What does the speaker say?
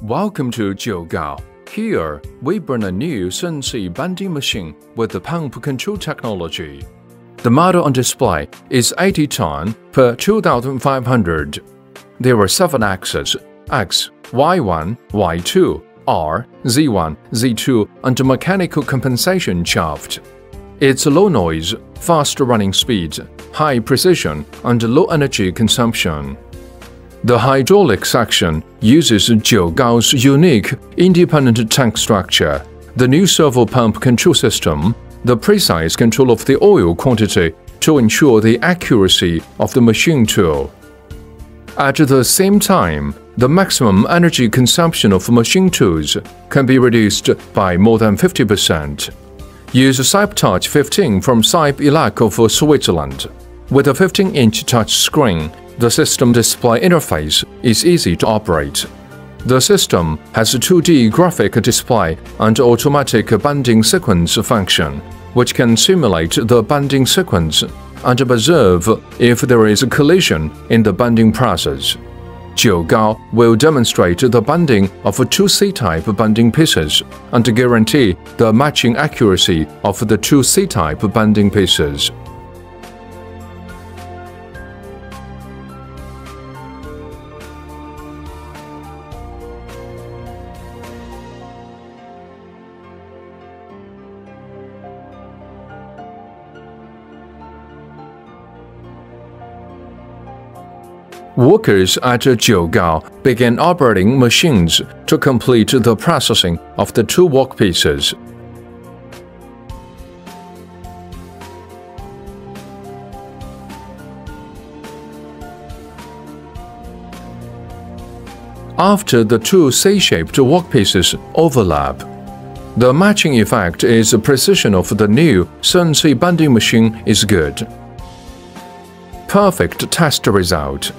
Welcome to Jiugao. Here, we bring a new CNC bending machine with the pump control technology. The model on display is 80 ton per 2,500. There are 7 axes: X, Y1, Y2, R, Z1, Z2, and a mechanical compensation shaft. It's low noise, fast running speed, high precision, and low energy consumption. The hydraulic section uses Jiugao's unique independent tank structure, the new servo pump control system, the precise control of the oil quantity to ensure the accuracy of the machine tool. At the same time, the maximum energy consumption of machine tools can be reduced by more than 50%. Use Cybelect 15 from Cybelect of Switzerland. With a 15-inch touch screen, the system display interface is easy to operate. The system has a 2D graphic display and automatic bending sequence function, which can simulate the bending sequence and observe if there is a collision in the bending process. Jiugao will demonstrate the bending of 2 C-type bending pieces and guarantee the matching accuracy of the 2 C-type bending pieces. Workers at Jiugao began operating machines to complete the processing of the 2 workpieces. After the 2 C-shaped workpieces overlap, the matching effect is the precision of the new CNC bending machine is good. Perfect test result.